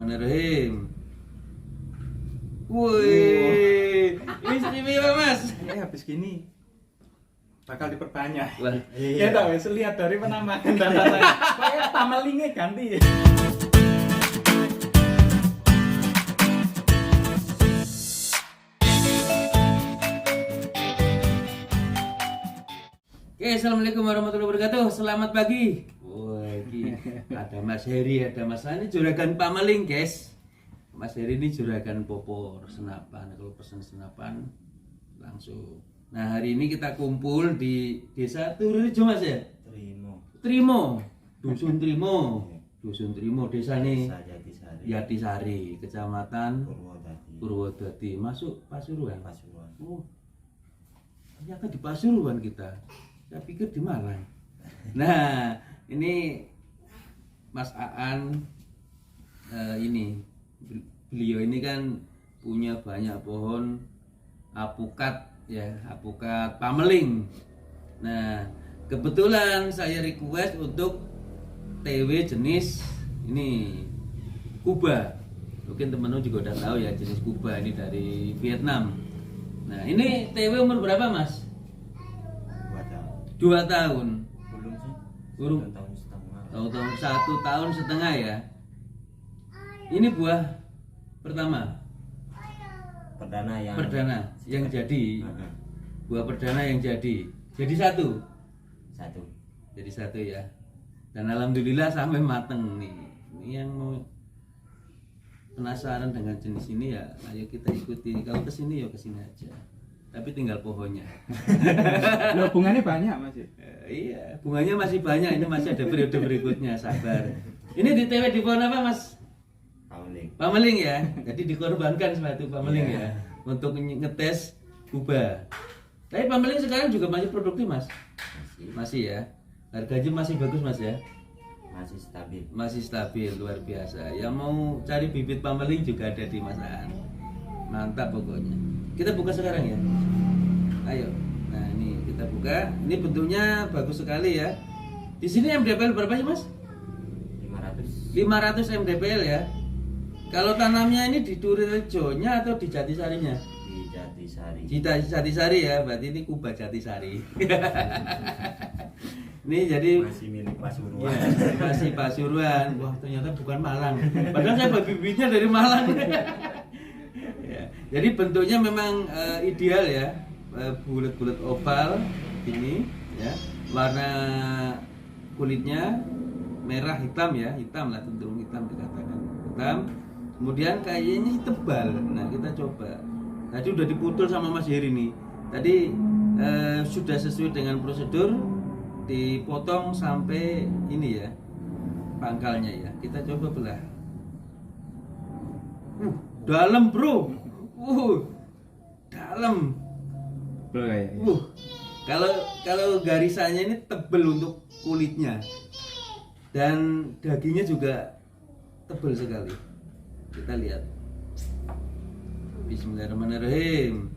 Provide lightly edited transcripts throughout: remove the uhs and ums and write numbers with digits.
Bismillahirrahmanirrahim. Wih, istimewa Mas. Habis gini bakal diperbanyak. Wah, Ya tahu, lihat dari penampakan dan lain-lain. Kayak pamelingnya ganti. Oke, assalamualaikum warahmatullahi wabarakatuh. Selamat pagi. Wah, ini ada Mas Heri, ada Mas Ani, juragan Pameling, guys. Mas Heri ini juragan popor senapan. Kalau pesan senapan langsung. Nah, hari ini kita kumpul di Desa Tururejo, Mas ya? Trimo. Dusun Trimo. Dusun Trimo, desa nih Yatisari, Kecamatan Purwodadi. Masuk Pasuruan. Oh. Ternyata di Pasuruan kita. Saya pikir di Malang. Nah, ini Mas Aan beliau ini kan punya banyak pohon apukat ya, apukat Pameling. Nah, kebetulan saya request untuk TW jenis ini Kuba. Mungkin teman-teman juga udah tahu ya jenis Kuba ini dari Vietnam. Nah, ini TW umur berapa, Mas? 2 tahun. Belum sih. 1 tahun setengah ya. Ini buah pertama. Perdana yang jadi. Buah perdana yang jadi. Jadi satu. Jadi satu ya. Dan alhamdulillah sampai mateng nih. Ini yang mau penasaran dengan jenis ini ya, ayo kita ikuti. Kalau kesini ya kesini aja. Tapi tinggal pohonnya. Loh, bunganya banyak masih. Iya, bunganya masih banyak. Ini masih ada periode berikutnya, sabar. Ini di TW di pohon apa, Mas? Pameling ya. Jadi dikorbankan suatu Pameling ya untuk ngetes Kuba. Tapi Pameling sekarang juga masih produktif, Mas. Masih ya. Harganya masih bagus, Mas ya. Masih stabil, luar biasa. Yang mau cari bibit Pameling juga ada di Mas Aan. Mantap pokoknya. Kita buka sekarang ya. Ayo. Nah, ini kita buka. Ini bentuknya bagus sekali ya. Di sini MDPL berapa sih, Mas? 500 MDPL ya. Kalau tanamnya ini di Tururejo-nya atau di Jatisarinya? Di Jatisari ya, berarti ini Kuba Jatisari. Ini jadi Masih milik Pasuruan. ya, masih Pasuruan. Wah, ternyata bukan Malang. Padahal saya bibitnya dari Malang. Ya, jadi bentuknya memang ideal ya, bulat-bulat oval ini ya, warna kulitnya merah hitam ya, hitam lah, cenderung hitam dikatakan hitam. Kemudian kayaknya tebal. Nah, kita coba. Tadi udah diputul sama Mas Heri nih. Tadi sudah sesuai dengan prosedur, dipotong sampai ini ya pangkalnya ya. Kita coba belah. Dalam bro. Dalam. Kalau garisannya ini tebel untuk kulitnya. Dan dagingnya juga tebel sekali. Kita lihat. Bismillahirrahmanirrahim.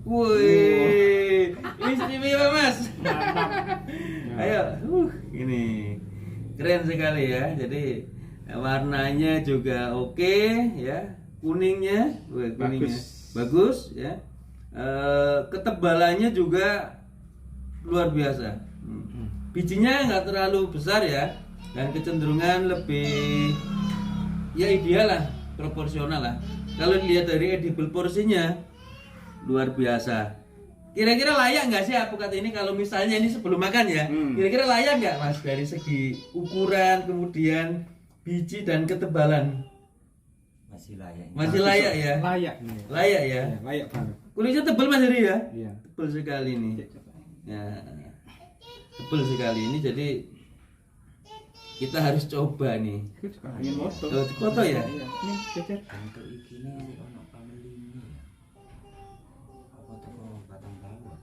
Wih, istimewa Mas. Ayo, ini keren sekali ya. Jadi warnanya juga oke ya, kuningnya bagus ya. Ketebalannya juga luar biasa. Bijinya nggak terlalu besar ya, dan kecenderungan lebih ya ideal lah, proporsional lah. Kalau dilihat dari edible porsinya luar biasa. Kira-kira layak nggak sih apukat ini kalau misalnya ini sebelum makan ya? Kira-kira layak nggak, Mas, dari segi ukuran, kemudian biji dan ketebalan? Masih layak. Masih layak ya? Layak. Layak ya? Layak banget. Kulitnya tebal, Mas Heri ya? Iya. Tebal sekali ini. Ya, tebal sekali ini, jadi kita harus coba nih. Ingin foto. Oh, foto ya? Iya. Ini cecer. Untuk ini ono Pameling ya. Apa toko batang bawah?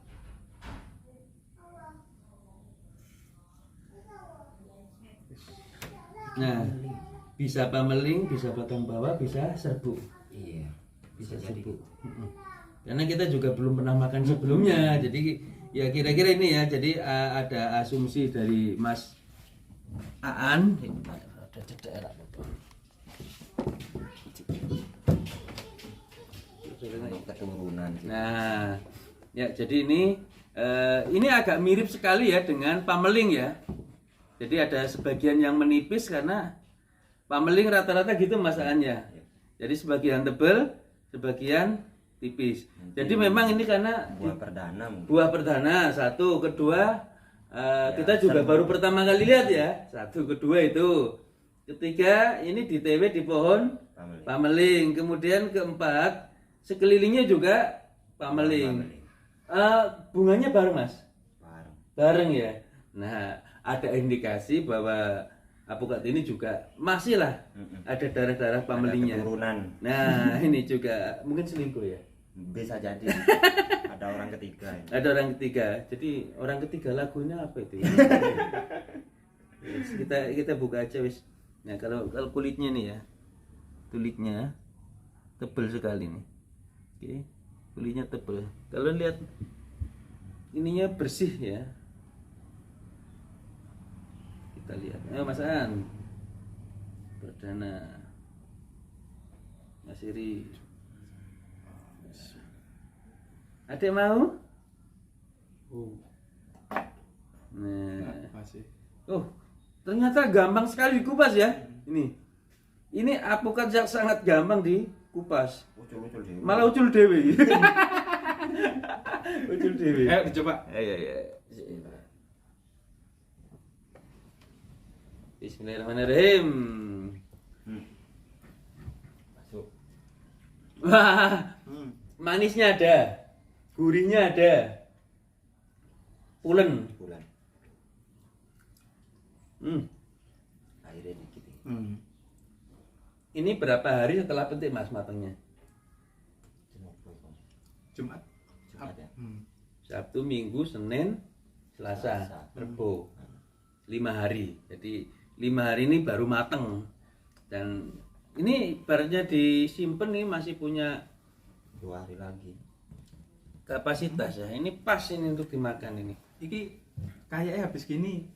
Nah, bisa Pameling, bisa batang bawah, bisa serbuk. Iya. Bisa jadi serbuk. Karena kita juga belum pernah makan sebelumnya, jadi ya kira-kira ini ya. Jadi ada asumsi dari Mas Aan. Untuk keturunan sih. Nah, ya jadi ini agak mirip sekali ya dengan pameling ya. Jadi ada sebagian yang menipis karena pameling rata-rata gitu masakannya. Jadi sebagian tebal, sebagian tipis. Jadi memang ini karena Buah perdana mungkin. buah perdana satu, kedua kita juga baru pertama kali lihat ya. Satu, kedua itu. Ketiga ini di TW di pohon pameling. Kemudian keempat sekelilingnya juga pameling. Bunganya bareng mas? Bareng. Bareng ya. Nah ada indikasi bahwa apokat ini juga masih lah ada darah-darah pamelingnya. Ada keturunan. Nah ini juga mungkin selingkuh ya. Bisa jadi. Ada orang ketiga. Ini. Ada orang ketiga. Jadi orang ketiga lagunya apa itu? Wis, kita buka aja wis. Nah kalau kulitnya nih ya, kulitnya tebal sekali nih. Oke, kulitnya tebal. Kalau lihat ininya bersih ya. Kita lihat. Ayo Mas An. Perdana. Mas Iri. Ada yang mau? Nah. Masih. Oh, ternyata gampang sekali dikupas ya. Ini apokat yang sangat gampang dikupas. Ucul-ucul deh. Malah ucul dewi. Ucul dewi. Ayo dicoba. Ayo. Bismillahirrahmanirrahim. Masuk. Wah, manisnya ada, gurihnya ada, pulen. Bulan. Airnya dikit. Ini berapa hari setelah petik mas matangnya? Jumat. Jumat ya. Sabtu, Minggu, Senin, Selasa, Rabu. 5 hari. Jadi 5 hari ini baru mateng. Dan ini ibaratnya disimpan nih masih punya 2 hari lagi. kapasitas ya. Ini pas ini untuk dimakan ini. Iki kayaknya habis gini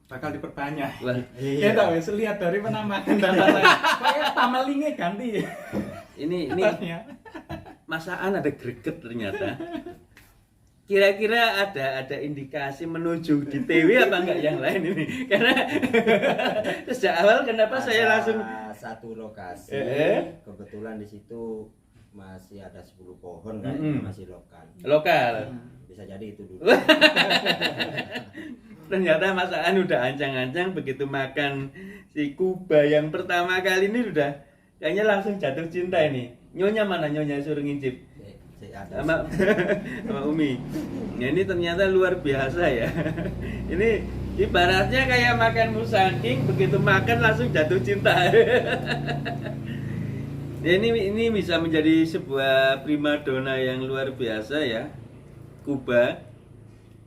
bakal diperbanyak. Wah, Ya tahu wis lihat dari penampakan dan rasanya. Kayak pamelingnya ganti. ini Rasanya. masakan ada greget ternyata. Kira-kira ada indikasi menuju di TW apa enggak yang lain ini? Karena sejak awal kenapa saya langsung satu lokasi. Kebetulan di situ masih ada 10 pohon kan, masih lokal. Bisa jadi itu dulu. Ternyata masakan udah ancang-ancang, begitu makan si Kuba yang pertama kali ini udah kayaknya langsung jatuh cinta ini. Nyonya mana nyonya suruh ngincip? Sama Umi. Nah, ini ternyata luar biasa ya. Ini ibaratnya kayak makan musangking, begitu makan langsung jatuh cinta. Ya, ini bisa menjadi sebuah primadona yang luar biasa ya. Kuba.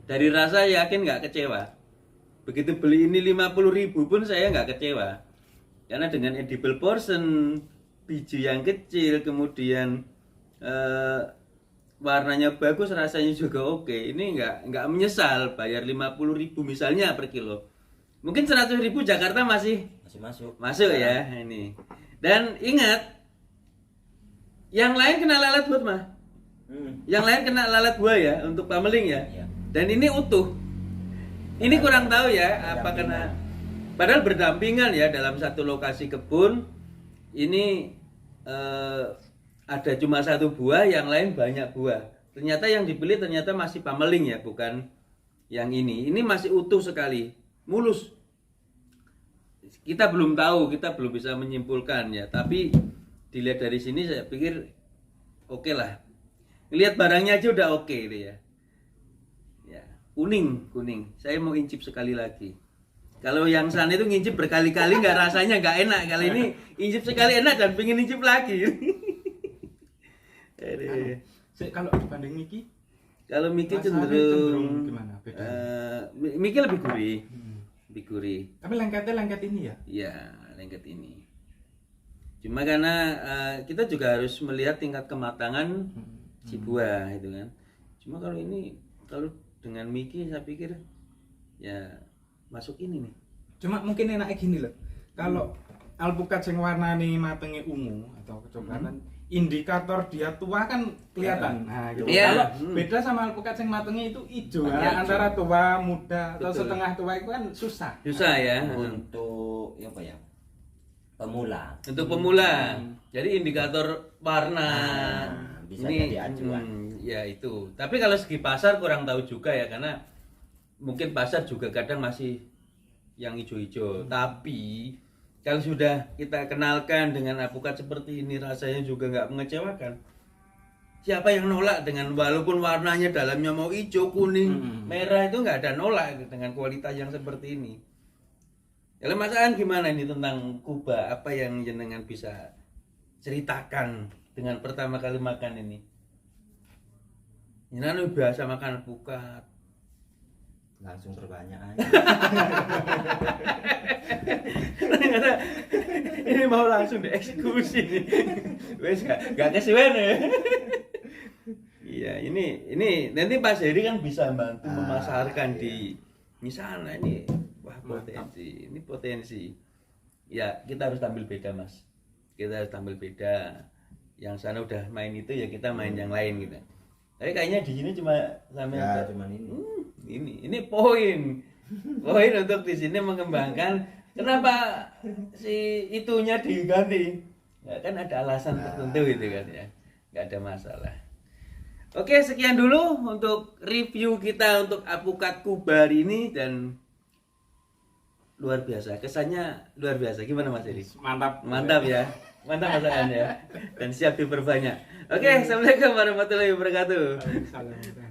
Dari rasa yakin nggak kecewa. Begitu beli ini 50.000 pun saya nggak kecewa. Karena dengan edible portion, biji yang kecil, kemudian warnanya bagus, rasanya juga oke. Ini nggak menyesal bayar 50.000 misalnya per kilo. Mungkin 100.000 Jakarta masih masuk. Masuk ya ini. Dan ingat, yang lain kena lalat buat mah. Yang lain kena lalat buaya untuk pameling ya. Iya. Dan ini utuh. Ini kurang tahu ya apa kena. Padahal berdampingan ya dalam satu lokasi kebun. Ini ada cuma satu buah, yang lain banyak buah. Ternyata yang dibeli ternyata masih pameling ya, bukan yang ini. Ini masih utuh sekali, mulus. Kita belum tahu, kita belum bisa menyimpulkan ya. Tapi dilihat dari sini saya pikir oke lah. Lihat barangnya aja udah oke itu ya. Ya, kuning. Saya mau incip sekali lagi. Kalau yang sana itu ngincip berkali-kali nggak rasanya nggak enak. Kali ini incip sekali enak dan pengen incip lagi. Kalau dibanding Miki, Kalau Miki rasanya cenderung gimana beda? Miki lebih gurih. Lebih gurih. Tapi lengketnya lengket ini ya? Iya, lengket ini. Cuma karena kita juga harus melihat tingkat kematangan si buah itu kan. Cuma kalau ini, kalau dengan Miki saya pikir ya masuk ini nih. Cuma mungkin enaknya gini loh. Kalau alpukat sing warnane matenge ungu atau kecoklatan, indikator dia tua kan kelihatan. Nah, gitu. Iya. Kalau beda sama alpukat yang matengnya itu hijau. Iya, Antara tua, muda atau Betul. setengah tua itu kan susah. Susah ya. Untuk apa ya? Pemula. Untuk pemula. Jadi indikator warna bisa jadi acuan. Ya itu. Tapi kalau segi pasar kurang tahu juga ya karena mungkin pasar juga kadang masih yang hijau-hijau. Tapi kalau sudah kita kenalkan dengan alpukat seperti ini rasanya juga nggak mengecewakan. Siapa yang nolak dengan walaupun warnanya dalamnya mau hijau, kuning, merah itu nggak ada nolak dengan kualitas yang seperti ini. Kalau Mas Aan gimana ini tentang Kuba? Apa yang jenengan bisa ceritakan dengan pertama kali makan ini? Jenengan biasa makan alpukat. Langsung berbanyak aja. Ternyata ini mau langsung dieksekusi nih. Wes gak kesuwen ya. Iya, ini nanti Pak Heri kan bisa bantu memasarkan di misalnya ini wah potensi. Ini potensi. Ya, kita harus tampil beda, Mas. Kita harus tampil beda. Yang sana udah main itu ya kita main yang lain gitu. Tapi kayaknya di sini cuma sampai Ya, cuman ini. ini poin untuk di sini mengembangkan kenapa si itunya diganti ya kan ada alasan tertentu gitu kan ya nggak ada masalah. Oke, sekian dulu untuk review kita untuk alpukat Kuba hari ini dan luar biasa, kesannya luar biasa. Gimana Mas Edi? Mantap. Mantap ya, mantap masakannya dan siap diperbanyak. Oke, assalamualaikum warahmatullahi wabarakatuh. Salam.